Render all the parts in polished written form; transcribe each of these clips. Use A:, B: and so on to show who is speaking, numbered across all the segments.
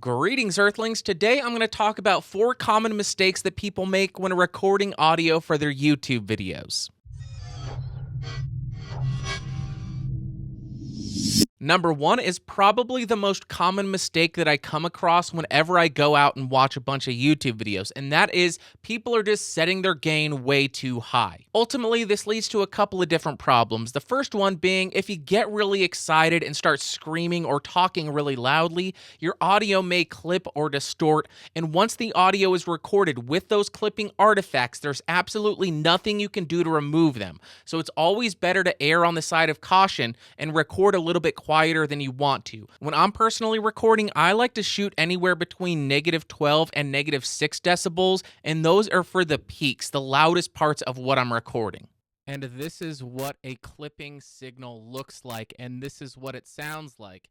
A: Greetings, Earthlings. Today I'm going to talk about 4 common mistakes that people make when recording audio for their YouTube videos. Number 1 is probably the most common mistake that I come across whenever I go out and watch a bunch of YouTube videos, and that is people are just setting their gain way too high. Ultimately, this leads to a couple of different problems. The first one being if you get really excited and start screaming or talking really loudly, your audio may clip or distort, and once the audio is recorded with those clipping artifacts, there's absolutely nothing you can do to remove them. So it's always better to err on the side of caution and record a little bit quieter than you want to. When I'm personally recording, I like to shoot anywhere between -12 and -6 decibels, and those are for the peaks, the loudest parts of what I'm recording. And this is what a clipping signal looks like, and this is what it sounds like.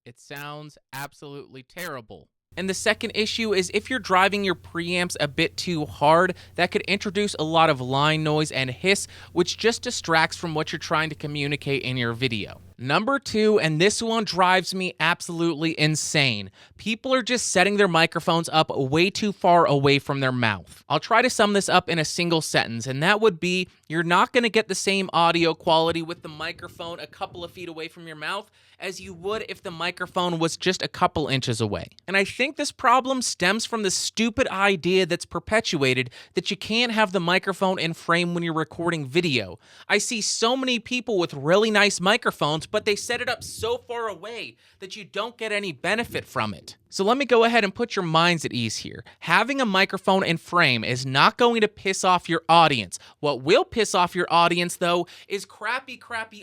A: It sounds absolutely terrible. And the second issue is if you're driving your preamps a bit too hard, that could introduce a lot of line noise and hiss, which just distracts from what you're trying to communicate in your video. Number 2, and this one drives me absolutely insane. People are just setting their microphones up way too far away from their mouth. I'll try to sum this up in a single sentence, and that would be you're not going to get the same audio quality with the microphone a couple of feet away from your mouth as you would if the microphone was just a couple inches away. And I think this problem stems from the stupid idea that's perpetuated that you can't have the microphone in frame when you're recording video. I see so many people with really nice microphones, but they set it up so far away that you don't get any benefit from it. So let me go ahead and put your minds at ease here. Having a microphone in frame is not going to piss off your audience. What will piss off your audience, though, is crappy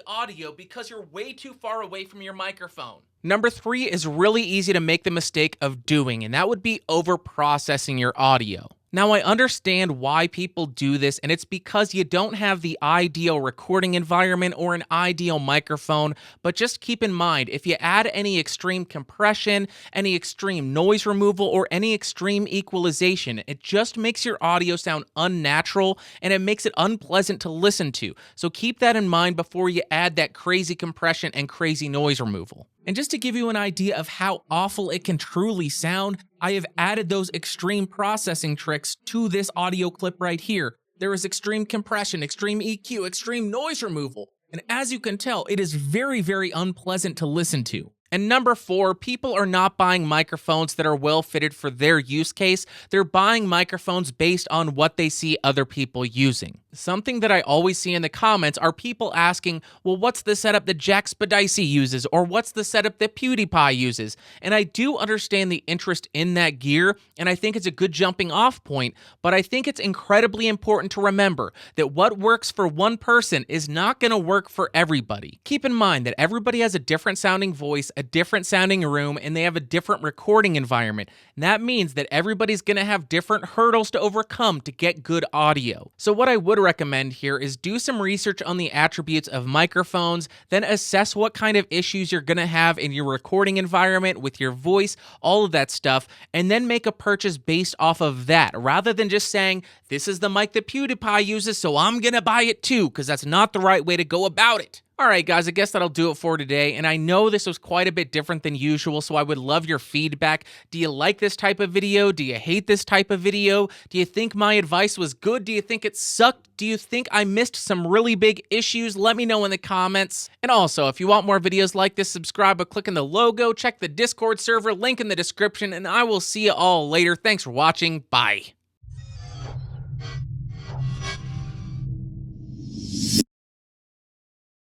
A: audio because you're way too far away from your microphone. Number 3 is really easy to make the mistake of doing, and that would be over-processing your audio. Now, I understand why people do this, and it's because you don't have the ideal recording environment or an ideal microphone, but just keep in mind, if you add any extreme compression, any extreme noise removal, or any extreme equalization, it just makes your audio sound unnatural, and it makes it unpleasant to listen to. So keep that in mind before you add that crazy compression and crazy noise removal. And just to give you an idea of how awful it can truly sound, I have added those extreme processing tricks to this audio clip right here. There is extreme compression, extreme EQ, extreme noise removal, and as you can tell, it is very, very unpleasant to listen to. And number 4, people are not buying microphones that are well fitted for their use case. They're buying microphones based on what they see other people using. Something that I always see in the comments are people asking, well, what's the setup that Jack Spadicy uses? Or what's the setup that PewDiePie uses? And I do understand the interest in that gear, and I think it's a good jumping off point, but I think it's incredibly important to remember that what works for one person is not going to work for everybody. Keep in mind that everybody has a different sounding voice, a different sounding room, and they have a different recording environment. And that means that everybody's going to have different hurdles to overcome to get good audio. So what I would recommend here is do some research on the attributes of microphones, then assess what kind of issues you're going to have in your recording environment with your voice, all of that stuff, and then make a purchase based off of that, rather than just saying, this is the mic that PewDiePie uses, so I'm going to buy it too, because that's not the right way to go about it. Alright guys, I guess that'll do it for today, and I know this was quite a bit different than usual, so I would love your feedback. Do you like this type of video? Do you hate this type of video? Do you think my advice was good? Do you think it sucked? Do you think I missed some really big issues? Let me know in the comments. And also, if you want more videos like this, subscribe by clicking the logo, check the Discord server, link in the description, and I will see you all later. Thanks for watching. Bye.